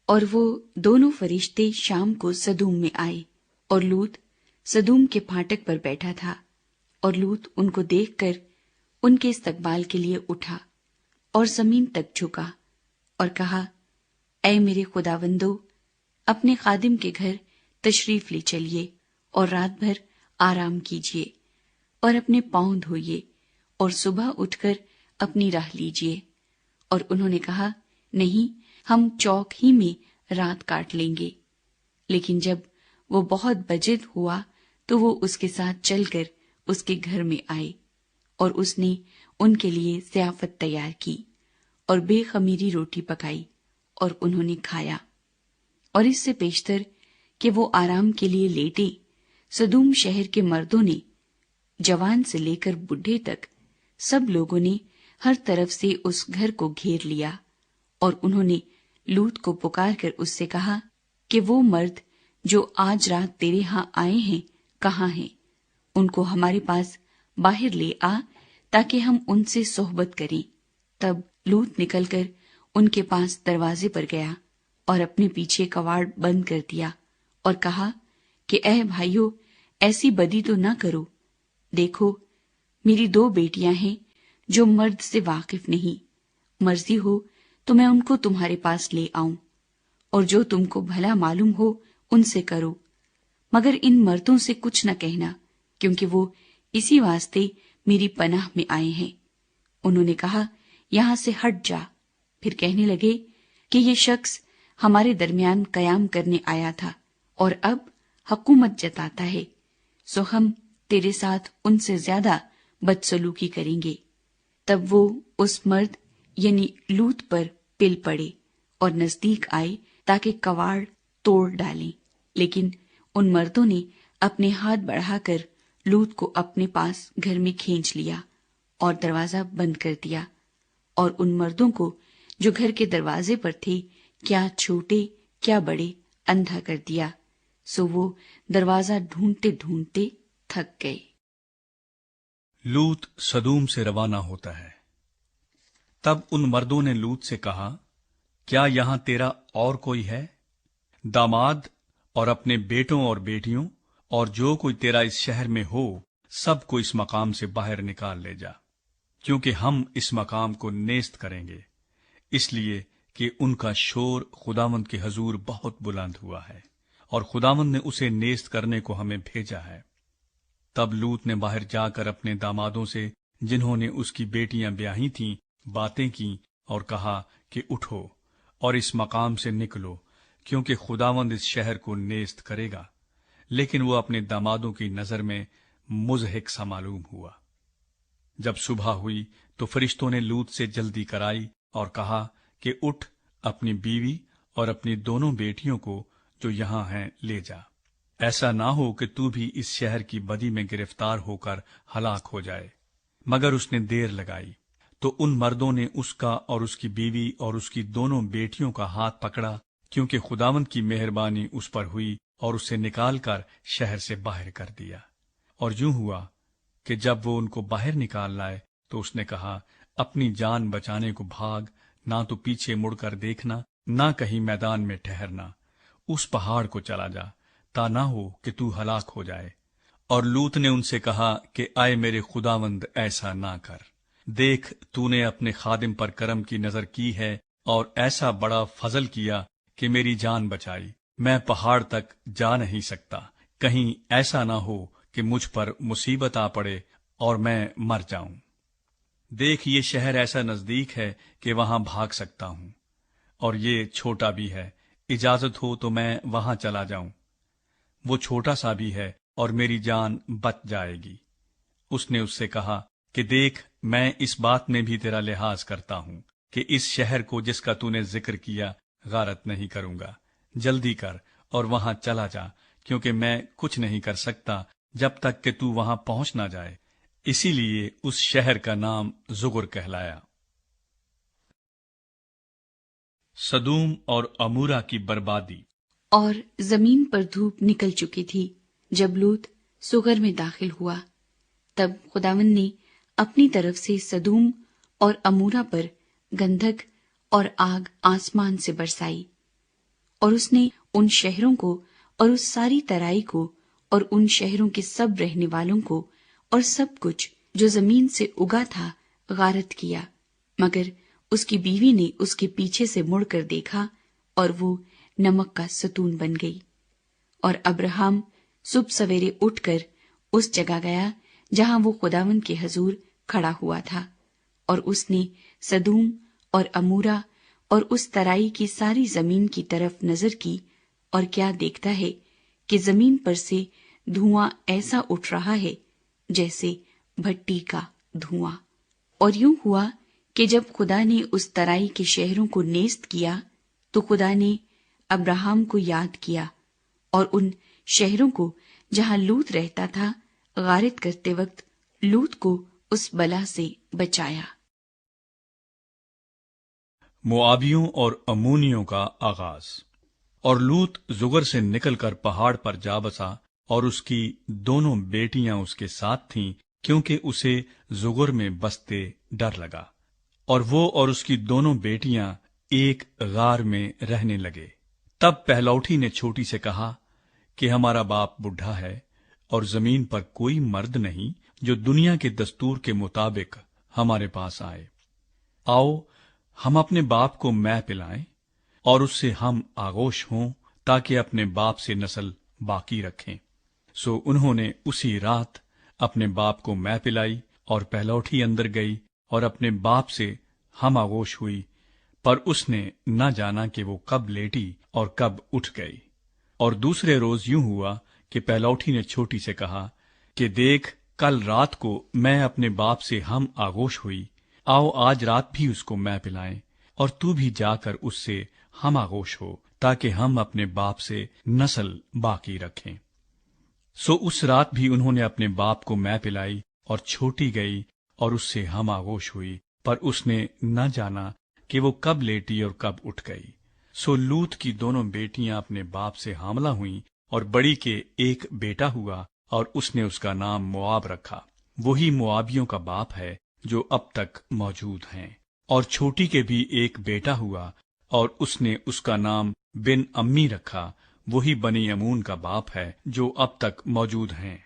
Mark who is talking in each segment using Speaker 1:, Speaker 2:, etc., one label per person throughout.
Speaker 1: اور وہ دونوں فرشتے شام کو سدوم میں آئے، اور لوط سدوم کے پھاٹک پر بیٹھا تھا، اور لوط ان کو دیکھ کر ان کے استقبال کے لیے اٹھا اور زمین تک جھکا اور کہا، اے میرے خداوندو، اپنے خادم کے گھر تشریف لے چلیے اور رات بھر آرام کیجیے اور اپنے پاؤں دھوئیے اور صبح اٹھ کر اپنی راہ لیجیے۔ اور انہوں نے کہا، نہیں، ہم چوک ہی میں رات کاٹ لیں گے۔ لیکن جب وہ بہت بجد ہوا تو وہ اس کے ساتھ چل کر اس کے گھر میں آئے، اور اس نے ان کے لیے ضیافت تیار کی اور بے خمیری روٹی پکائی، اور انہوں نے کھایا۔ اور اس سے پیشتر کہ وہ آرام کے لیے لیٹے، سدوم شہر کے مردوں نے، جوان سے لے کر بڈھے تک، سب لوگوں نے ہر طرف سے اس گھر کو گھیر لیا، اور انہوں نے لوط کو پکار کر اس سے کہا کہ وہ مرد جو آج رات تیرے ہاں آئے ہیں کہاں ہیں؟ ان کو ہمارے پاس باہر لے آ تاکہ ہم ان سے صحبت کریں۔ تب لوط نکل کر ان کے پاس دروازے پر گیا اور اپنے پیچھے کواڑ بند کر دیا اور کہا کہ اے بھائیو، ایسی بدی تو نہ کرو۔ دیکھو، میری 2 بیٹیاں ہیں جو مرد سے واقف نہیں، مرضی ہو تو میں ان کو تمہارے پاس لے آؤں، اور جو تم کو بھلا معلوم ہو ان سے کرو، مگر ان مردوں سے کچھ نہ کہنا، کیونکہ وہ اسی واسطے میری پناہ میں آئے ہیں۔ انہوں نے کہا، یہاں سے ہٹ جا۔ پھر کہنے لگے کہ یہ شخص ہمارے درمیان قیام کرنے آیا تھا اور اب حکومت جتاتا ہے، سو ہم تیرے ساتھ ان سے زیادہ بدسلوکی کریں گے۔ تب وہ اس مرد یعنی لوط پر پل پڑے اور نزدیک آئے تاکہ کواڑ توڑ ڈالیں، لیکن ان مردوں نے اپنے ہاتھ بڑھا کر لوط کو اپنے پاس گھر میں کھینچ لیا اور دروازہ بند کر دیا، اور ان مردوں کو جو گھر کے دروازے پر تھے، کیا چھوٹے کیا بڑے، اندھا کر دیا، سو وہ دروازہ ڈھونڈتے ڈھونڈتے تھک گئے۔
Speaker 2: لوط سدوم سے روانہ ہوتا ہے۔ تب ان مردوں نے لوط سے کہا، کیا یہاں تیرا اور کوئی ہے؟ داماد اور اپنے بیٹوں اور بیٹیوں اور جو کوئی تیرا اس شہر میں ہو، سب کو اس مقام سے باہر نکال لے جا، کیونکہ ہم اس مقام کو نیست کریں گے، اس لیے کہ ان کا شور خداوند کے حضور بہت بلند ہوا ہے، اور خداوند نے اسے نیست کرنے کو ہمیں بھیجا ہے۔ تب لوط نے باہر جا کر اپنے دامادوں سے، جنہوں نے اس کی بیٹیاں بیاہی تھیں، باتیں کی اور کہا کہ اٹھو اور اس مقام سے نکلو، کیونکہ خداوند اس شہر کو نیست کرے گا۔ لیکن وہ اپنے دامادوں کی نظر میں مضحک سا معلوم ہوا۔ جب صبح ہوئی تو فرشتوں نے لوط سے جلدی کرائی اور کہا کہ اٹھ، اپنی بیوی اور اپنی دونوں بیٹیوں کو جو یہاں ہیں لے جا، ایسا نہ ہو کہ تو بھی اس شہر کی بدی میں گرفتار ہو کر ہلاک ہو جائے۔ مگر اس نے دیر لگائی تو ان مردوں نے اس کا اور اس کی بیوی اور اس کی دونوں بیٹیوں کا ہاتھ پکڑا، کیونکہ خداوند کی مہربانی اس پر ہوئی اور اسے نکال کر شہر سے باہر کر دیا۔ اور یوں ہوا کہ جب وہ ان کو باہر نکال لائے تو اس نے کہا، اپنی جان بچانے کو بھاگ، نہ تو پیچھے مڑ کر دیکھنا، نہ کہیں میدان میں ٹھہرنا، اس پہاڑ کو چلا جا، تا نہ ہو کہ تو ہلاک ہو جائے۔ اور لوط نے ان سے کہا کہ اے میرے خداوند، ایسا نہ کر، دیکھ تو نے اپنے خادم پر کرم کی نظر کی ہے اور ایسا بڑا فضل کیا کہ میری جان بچائی۔ میں پہاڑ تک جا نہیں سکتا، کہیں ایسا نہ ہو کہ مجھ پر مصیبت آ پڑے اور میں مر جاؤں۔ دیکھ، یہ شہر ایسا نزدیک ہے کہ وہاں بھاگ سکتا ہوں، اور یہ چھوٹا بھی ہے، اجازت ہو تو میں وہاں چلا جاؤں۔ وہ چھوٹا سا بھی ہے اور میری جان بچ جائے گی۔ اس نے اس سے کہا کہ دیکھ، میں اس بات میں بھی تیرا لحاظ کرتا ہوں کہ اس شہر کو جس کا تو نے ذکر کیا غارت نہیں کروں گا۔ جلدی کر اور وہاں چلا جا، کیونکہ میں کچھ نہیں کر سکتا جب تک کہ تو وہاں پہنچ نہ جائے۔ اسی لیے اس شہر کا نام زغر کہلایا۔ سدوم اور عمورہ کی بربادی۔
Speaker 1: اور زمین پر دھوپ نکل چکی تھی جب لوط سغر میں داخل ہوا۔ تب خداوند نے اپنی طرف سے سدوم اور عمورہ پر گندھک اور آگ آسمان سے برسائی، اور اس نے ان شہروں کو اور اس ساری ترائی کو اور ان شہروں کے سب رہنے والوں کو اور سب کچھ جو زمین سے اگا تھا غارت کیا، مگر اس کی بیوی نے اس کے پیچھے سے مڑ کر دیکھا اور وہ نمک کا ستون بن گئی۔ اور ابراہم صبح سویرے اٹھ کر اس جگہ گیا جہاں وہ خداوند کے حضور کھڑا ہوا تھا، اور اس نے سدوم اور امورا اور اس ترائی کی ساری زمین کی طرف نظر کی، اور کیا دیکھتا ہے کہ زمین پر سے دھواں ایسا اٹھ رہا ہے جیسے بھٹی کا دھواں۔ اور یوں ہوا کہ جب خدا نے اس ترائی کے شہروں کو نیست کیا تو خدا نے ابراہم کو یاد کیا اور ان شہروں کو جہاں لوط رہتا تھا غارت کرتے وقت لوط کو اس بلا سے بچایا۔
Speaker 2: موآبیوں اور امونیوں کا آغاز۔ اور لوط زگر سے نکل کر پہاڑ پر جا بسا، اور اس کی دونوں بیٹیاں اس کے ساتھ تھیں، کیونکہ اسے زگر میں بستے ڈر لگا، اور وہ اور اس کی دونوں بیٹیاں ایک غار میں رہنے لگے۔ تب پہلوٹی نے چھوٹی سے کہا کہ ہمارا باپ بڈھا ہے اور زمین پر کوئی مرد نہیں جو دنیا کے دستور کے مطابق ہمارے پاس آئے۔ آؤ ہم اپنے باپ کو مے پلائیں اور اس سے ہم آغوش ہوں تاکہ اپنے باپ سے نسل باقی رکھیں۔ سو انہوں نے اسی رات اپنے باپ کو مے پلائی، اور پہلوٹی اندر گئی اور اپنے باپ سے ہم آغوش ہوئی، پر اس نے نہ جانا کہ وہ کب لیٹی اور کب اٹھ گئی۔ اور دوسرے روز یوں ہوا کہ پہلوٹی نے چھوٹی سے کہا کہ دیکھ، کل رات کو میں اپنے باپ سے ہم آغوش ہوئی، آؤ آج رات بھی اس کو مے پلائیں، اور تو بھی جا کر اس سے ہم آغوش ہو تاکہ ہم اپنے باپ سے نسل باقی رکھیں۔ سو اس رات بھی انہوں نے اپنے باپ کو مے پلائی، اور چھوٹی گئی اور اس سے ہم آغوش ہوئی، پر اس نے نہ جانا کہ وہ کب لیٹی اور کب اٹھ گئی۔ سو لوط کی دونوں بیٹیاں اپنے باپ سے حاملہ ہوئیں، اور بڑی کے ایک بیٹا ہوا، اور اس نے اس کا نام موآب رکھا۔ وہی موآبیوں کا باپ ہے جو اب تک موجود ہیں۔ اور چھوٹی کے بھی ایک بیٹا ہوا، اور اس نے اس کا نام بن امی رکھا۔ وہی بنی امون کا باپ ہے جو اب تک موجود ہیں۔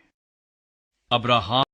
Speaker 2: ابراہم